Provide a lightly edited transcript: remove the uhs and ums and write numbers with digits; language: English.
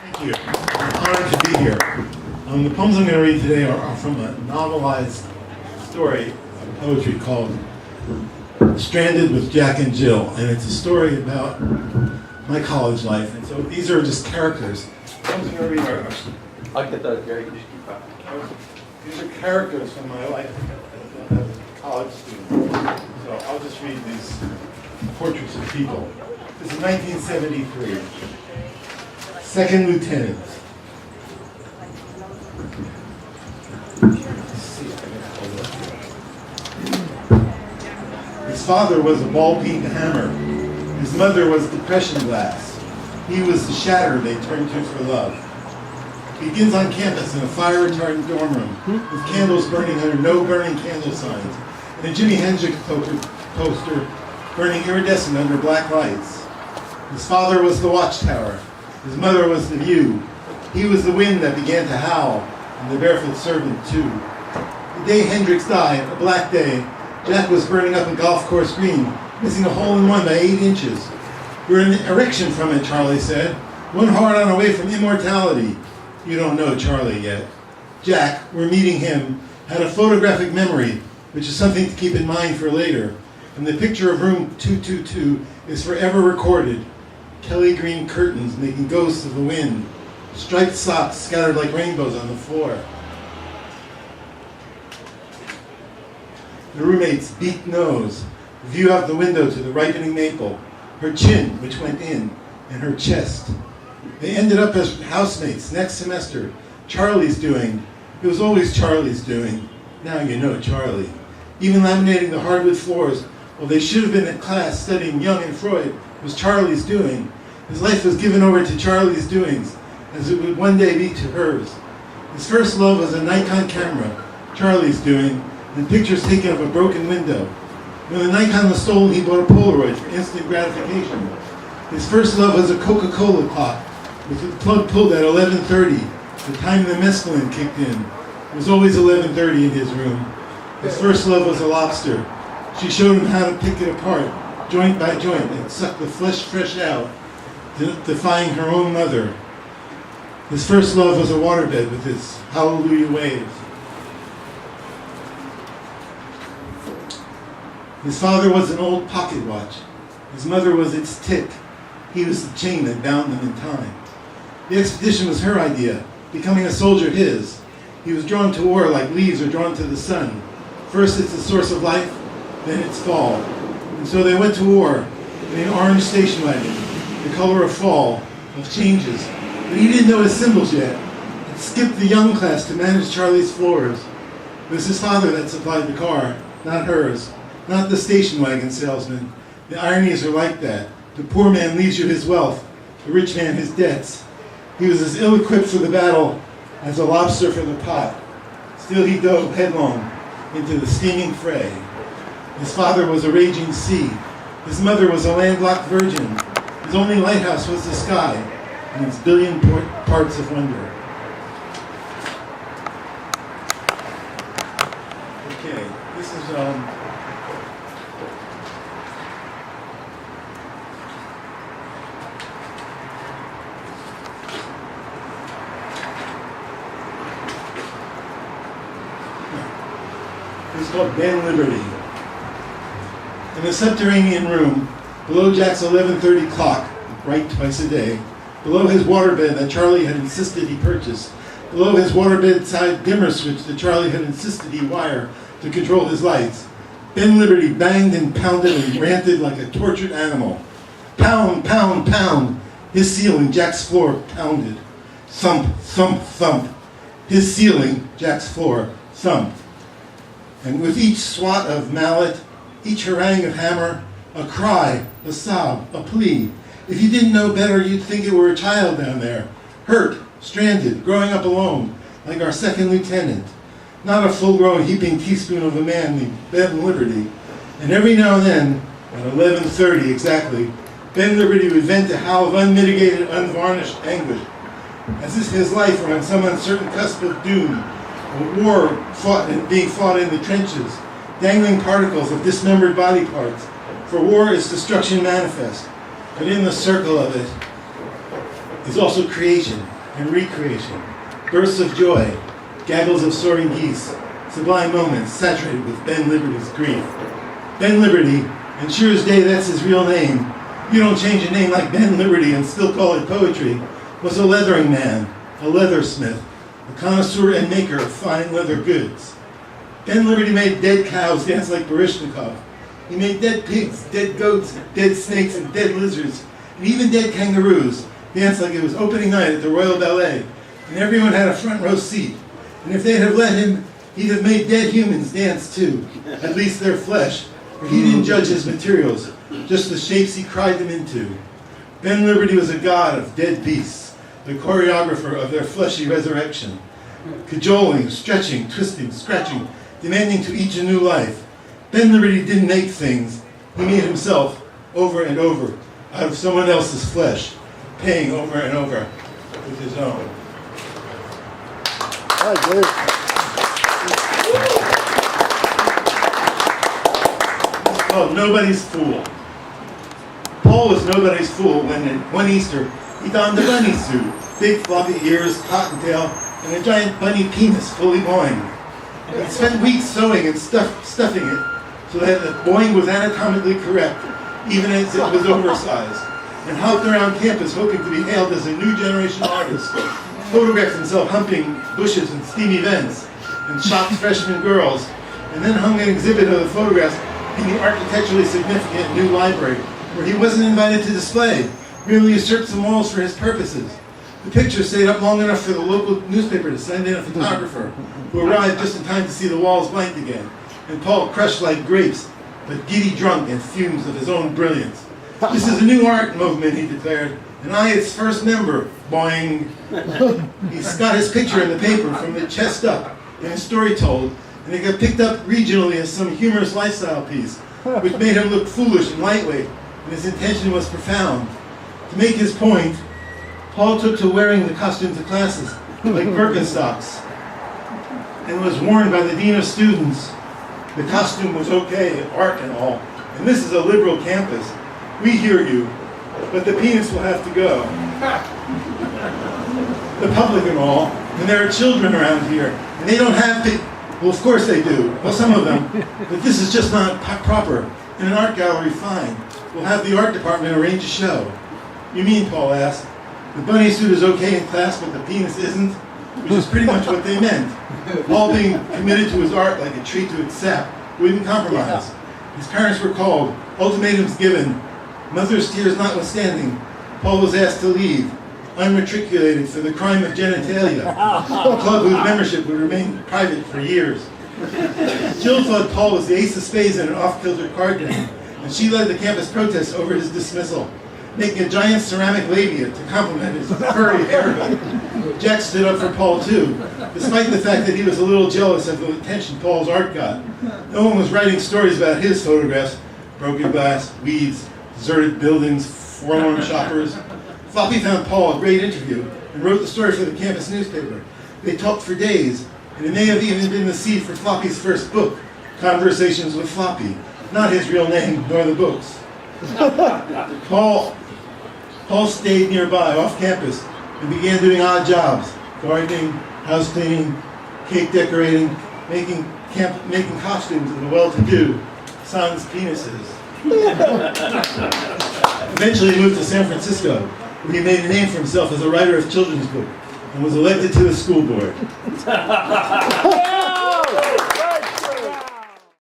Thank you. I'm honored to be here. The poems I'm going to read today are from a novelized story of poetry called Stranded with Jack and Jill, and it's a story about my college life. And so these are just characters. The poems I'm going to read are I'll get that, Gary. You just keep talking. these are characters from my life as a college student. So I'll just read these portraits of people. This is 1973. Second lieutenant. His father was a ball-peen hammer. His mother was depression glass. He was the shatter they turned to for love. He begins on campus in a fire-retardant dorm room with candles burning under no burning candle signs and a Jimi Hendrix poster burning iridescent under black lights. His father was the watchtower. His mother was the view. He was the wind that began to howl, and the barefoot servant too. The day Hendrix died, a black day, Jack was burning up a golf course green, missing a hole-in-one by 8 inches. "We're an erection from it," Charlie said. "One hard-on away from immortality." You don't know Charlie yet. Jack, we're meeting him, had a photographic memory, which is something to keep in mind for later. And the picture of room 222 is forever recorded. Kelly green curtains making ghosts of the wind. Striped socks scattered like rainbows on the floor. The roommate's beaked nose, view out the window to the ripening maple, her chin, which went in, and her chest. They ended up as housemates next semester. Charlie's doing. It was always Charlie's doing. Now you know Charlie. Even laminating the hardwood floors, while they should have been in class studying Jung and Freud, was Charlie's doing. His life was given over to Charlie's doings, as it would one day be to hers. His first love was a Nikon camera, Charlie's doing, and pictures taken of a broken window. When the Nikon was stolen, he bought a Polaroid for instant gratification. His first love was a Coca-Cola clock, with the plug pulled at 11:30, the time the mescaline kicked in. It was always 11:30 in his room. His first love was a lobster. She showed him how to pick it apart, joint by joint, and suck the flesh fresh out, defying her own mother. His first love was a waterbed with its hallelujah waves. His father was an old pocket watch. His mother was its tick. He was the chain that bound them in time. The expedition was her idea, becoming a soldier his. He was drawn to war like leaves are drawn to the sun. First it's the source of life, then its fall. And so they went to war in an orange station wagon, the color of fall, of changes. But he didn't know his symbols yet. Had skipped the young class to manage Charlie's floors. It was his father that supplied the car, not hers. Not the station wagon salesman. The ironies are like that. The poor man leaves you his wealth, the rich man his debts. He was as ill-equipped for the battle as a lobster for the pot. Still he dove headlong into the steaming fray. His father was a raging sea. His mother was a landlocked virgin. His only lighthouse was the sky and its billion parts of wonder. Okay, this is it's called Ben Liberty. In a subterranean room, below Jack's 11:30 clock, right twice a day, below his waterbed that Charlie had insisted he purchase, below his waterbed side dimmer switch that Charlie had insisted he wire to control his lights, Ben Liberty banged and pounded and ranted like a tortured animal. Pound, pound, pound. His ceiling, Jack's floor, pounded. Thump, thump, thump. His ceiling, Jack's floor, thumped. And with each swat of mallet, each harangue of hammer, a cry, a sob, a plea. If you didn't know better, you'd think it were a child down there, hurt, stranded, growing up alone, like our second lieutenant. Not a full-grown heaping teaspoon of a man named Ben Liberty. And every now and then, at 11:30 exactly, Ben Liberty would vent a howl of unmitigated, unvarnished anguish, as if his life were on some uncertain cusp of doom. A war being fought in the trenches, dangling particles of dismembered body parts. For war is destruction manifest, but in the circle of it is also creation and recreation, bursts of joy, gaggles of soaring geese, sublime moments saturated with Ben Liberty's grief. Ben Liberty, and sure as day that's his real name, you don't change a name like Ben Liberty and still call it poetry, was a leathering man, a leathersmith, a connoisseur and maker of fine leather goods. Ben Liberty made dead cows dance like Baryshnikov. He made dead pigs, dead goats, dead snakes, and dead lizards, and even dead kangaroos dance like it was opening night at the Royal Ballet, and everyone had a front row seat. And if they'd have let him, he'd have made dead humans dance too, at least their flesh, for he didn't judge his materials, just the shapes he cried them into. Ben Liberty was a god of dead beasts, the choreographer of their fleshy resurrection, cajoling, stretching, twisting, scratching, demanding to each a new life. Ben Liberty didn't make things, he made himself over and over out of someone else's flesh, paying over and over with his own. It's called Nobody's Fool. Paul was nobody's fool when one Easter he donned a bunny suit, big floppy ears, cottontail, and a giant bunny penis fully boinged. He spent weeks sewing and stuffing it so that the boing was anatomically correct, even as it was oversized, and hopped around campus hoping to be hailed as a new generation artist, photographed himself humping bushes and steamy vents, and shocked freshman girls, and then hung an exhibit of the photographs in the architecturally significant new library, where he wasn't invited to display, merely usurped some walls for his purposes. The picture stayed up long enough for the local newspaper to send in a photographer, who arrived just in time to see the walls blank again, and Paul crushed like grapes, but giddy drunk and fumes of his own brilliance. This is a new art movement, he declared, and I its first member. Boing. He's got his picture in the paper from the chest up, and his story told, and it got picked up regionally as some humorous lifestyle piece, which made him look foolish and lightweight, and his intention was profound. To make his point, Paul took to wearing the costume to classes, like Birkenstocks, and was warned by the dean of students. The costume was okay, art and all, and this is a liberal campus. We hear you, but the penis will have to go. The public and all, and there are children around here, and they don't have well, of course they do, well, some of them, but this is just not proper. In an art gallery, fine. We'll have the art department arrange a show. You mean, Paul asked, the bunny suit is okay in class, but the penis isn't? Which is pretty much what they meant. Paul being committed to his art like a tree to its sap, wouldn't compromise. His parents were called, ultimatums given, mother's tears notwithstanding. Paul was asked to leave, unmatriculated for the crime of genitalia, a club whose membership would remain private for years. Jill thought Paul was the ace of spades in an off-kilter card game, and she led the campus protests over his dismissal, making a giant ceramic labia to compliment his furry haircut. Jack stood up for Paul too, despite the fact that he was a little jealous of the attention Paul's art got. No one was writing stories about his photographs, broken glass, weeds, deserted buildings, forlorn shoppers. Floppy found Paul a great interview and wrote the story for the campus newspaper. They talked for days, and it may have even been the seed for Floppy's first book, Conversations with Floppy, not his real name, nor the books. Paul stayed nearby, off campus, and began doing odd jobs, gardening, house cleaning, cake decorating, making costumes of the well-to-do, sans penises. Eventually he moved to San Francisco, where he made a name for himself as a writer of children's books, and was elected to the school board.